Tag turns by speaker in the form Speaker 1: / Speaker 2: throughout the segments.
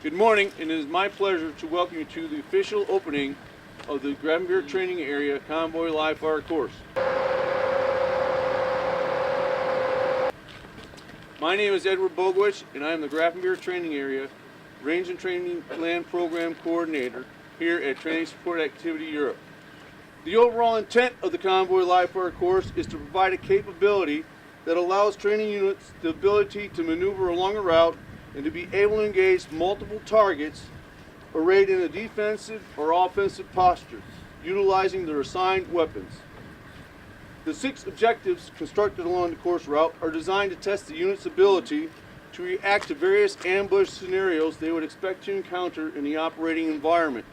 Speaker 1: Good morning, and it is my pleasure to welcome you to the official opening of the Grafenwoehr Training Area Convoy Live Fire course. My name is Edward Bogwich, and I am the Grafenwoehr Training Area Range and Training Land Program Coordinator here at Training Support Activity Europe. The overall intent of the Convoy Live Fire course is to provide a capability that allows training units the ability to maneuver along a route and to be able to engage multiple targets arrayed in a defensive or offensive posture, utilizing their assigned weapons. The 6 objectives constructed along the course route are designed to test the unit's ability to react to various ambush scenarios they would expect to encounter in the operating environment.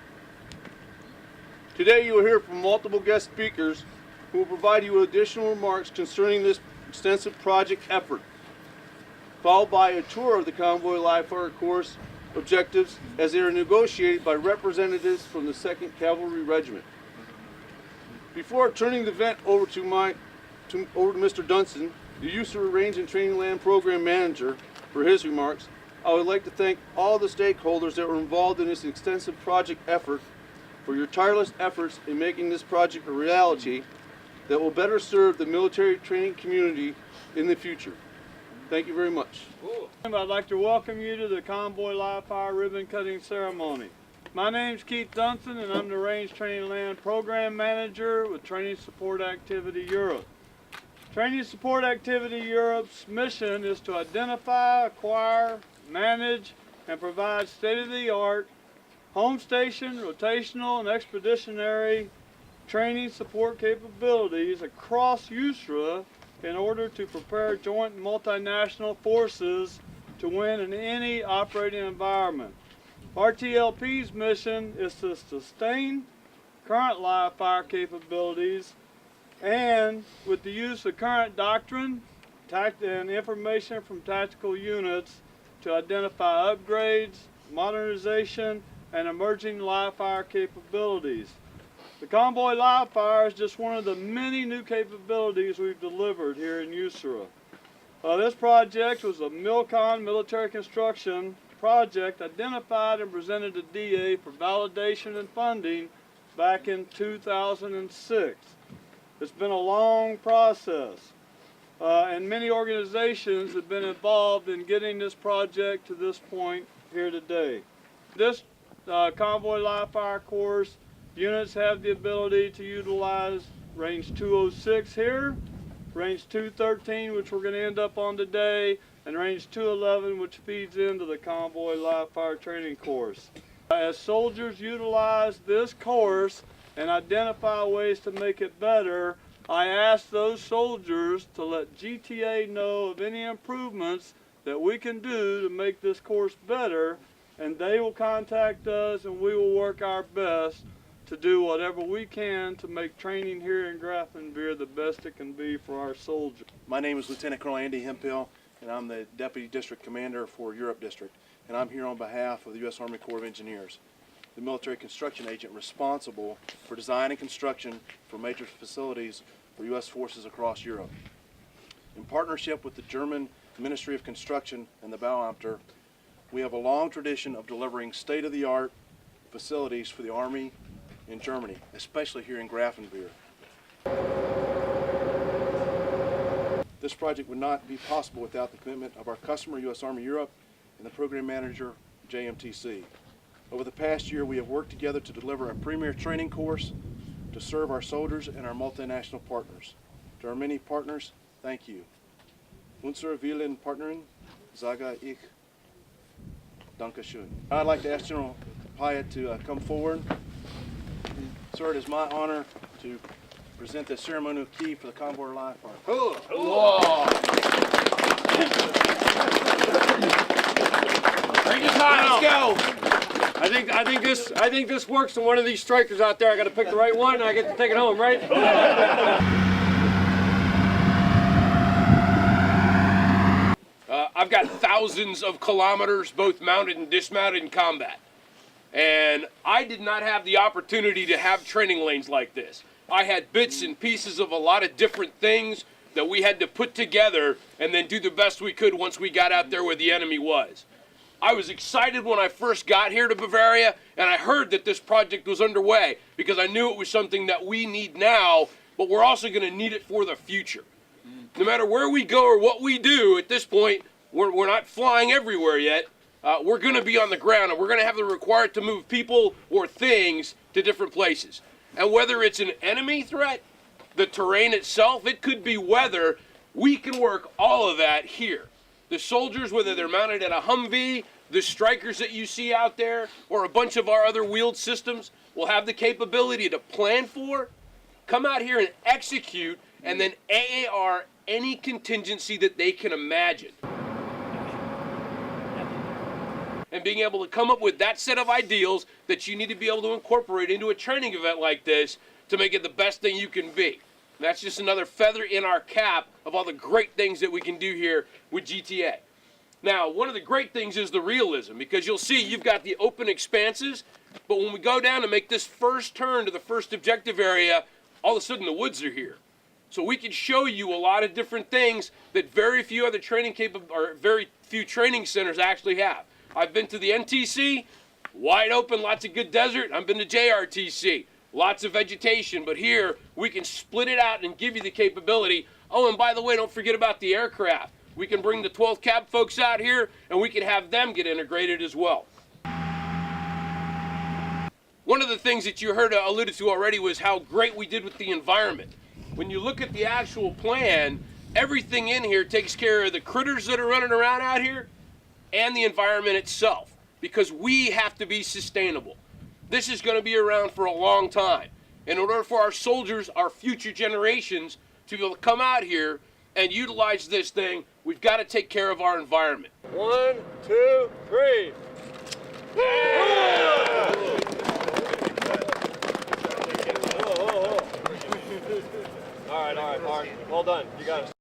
Speaker 1: Today you will hear from multiple guest speakers who will provide you with additional remarks concerning this extensive project effort, followed by a tour of the Convoy Live Fire course objectives as they are negotiated by representatives from the 2nd Cavalry Regiment. Before turning the event over to Mr. Dunson, the USARA Range and Training Land Program Manager, for his remarks, I would like to thank all the stakeholders that were involved in this extensive project effort for your tireless efforts in making this project a reality that will better serve the military training community in the future. Thank you very much.
Speaker 2: Cool. I'd like to welcome you to the Convoy Live Fire ribbon cutting ceremony. My name's Keith Dunson, and I'm the Range Training Land Program Manager with Training Support Activity Europe. Training Support Activity Europe's mission is to identify, acquire, manage, and provide state-of-the-art home station, rotational, and expeditionary training support capabilities across USARA in order to prepare joint and multinational forces to win in any operating environment. RTLP's mission is to sustain current live fire capabilities and, with the use of current doctrine and information from tactical units, to identify upgrades, modernization, and emerging live fire capabilities. The Convoy Live Fire is just one of the many new capabilities we've delivered here in USARA. This project was a MILCON military construction project identified and presented to DA for validation and funding back in 2006. It's been a long process, and many organizations have been involved in getting this project to this point here today. This Convoy Live Fire course, units have the ability to utilize range 206 here, range 213, which we're going to end up on today, and range 211, which feeds into the Convoy Live Fire training course. As soldiers utilize this course and identify ways to make it better, I ask those soldiers to let GTA know of any improvements that we can do to make this course better, and they will contact us and we will work our best to do whatever we can to make training here in Grafenwoehr the best it can be for our soldiers.
Speaker 3: My name is Lieutenant Colonel Andy Hemphill, and I'm the Deputy District Commander for Europe District, and I'm here on behalf of the U.S. Army Corps of Engineers, the military construction agent responsible for design and construction for major facilities for U.S. forces across Europe. In partnership with the German Ministry of Construction and the Bauamter, we have a long tradition of delivering state-of-the-art facilities for the Army in Germany, especially here in Grafenwoehr. This project would not be possible without the commitment of our customer, U.S. Army Europe, and the program manager, JMTC. Over the past year, we have worked together to deliver a premier training course to serve our soldiers and our multinational partners. To our many partners, thank you. Unsere vielen Partnern sage ich Dankeschön. I'd like to ask General Pyatt to come forward. Sir, it is my honor to present the ceremonial key for the Convoy Live Fire.
Speaker 2: Cool.
Speaker 4: Whoa. Bring your time, let's go.
Speaker 2: I think this works on one of these strikers out there. I got to pick the right one and I get to take it home, right?
Speaker 4: I've got thousands of kilometers, both mounted and dismounted in combat. And I did not have the opportunity to have training lanes like this. I had bits and pieces of a lot of different things that we had to put together and then do the best we could once we got out there where the enemy was. I was excited when I first got here to Bavaria, and I heard that this project was underway because I knew it was something that we need now, but we're also going to need it for the future. No matter where we go or what we do at this point, we're not flying everywhere yet. We're going to be on the ground, and we're going to have the required to move people or things to different places. And whether it's an enemy threat, the terrain itself, it could be weather, we can work all of that here. The soldiers, whether they're mounted at a Humvee, the strikers that you see out there, or a bunch of our other wheeled systems, will have the capability to plan for, come out here and execute, and then AAR any contingency that they can imagine. And being able to come up with that set of ideals that you need to be able to incorporate into a training event like this to make it the best thing you can be. And that's just another feather in our cap of all the great things that we can do here with GTA. Now, one of the great things is the realism, because you'll see you've got the open expanses, but when we go down and make this first turn to the first objective area, all of a sudden the woods are here. So we can show you a lot of different things that very few other very few training centers actually have. I've been to the NTC, wide open, lots of good desert. I've been to JRTC, lots of vegetation, but here we can split it out and give you the capability. Oh, and by the way, don't forget about the aircraft. We can bring the 12th Cab folks out here and we can have them get integrated as well. One of the things that you heard alluded to already was how great we did with the environment. When you look at the actual plan, everything in here takes care of the critters that are running around out here and the environment itself, because we have to be sustainable. This is going to be around for a long time. In order for our soldiers, our future generations, to be able to come out here and utilize this thing, we've got to take care of our environment.
Speaker 2: 1, 2, 3. All right. Well done. You got it.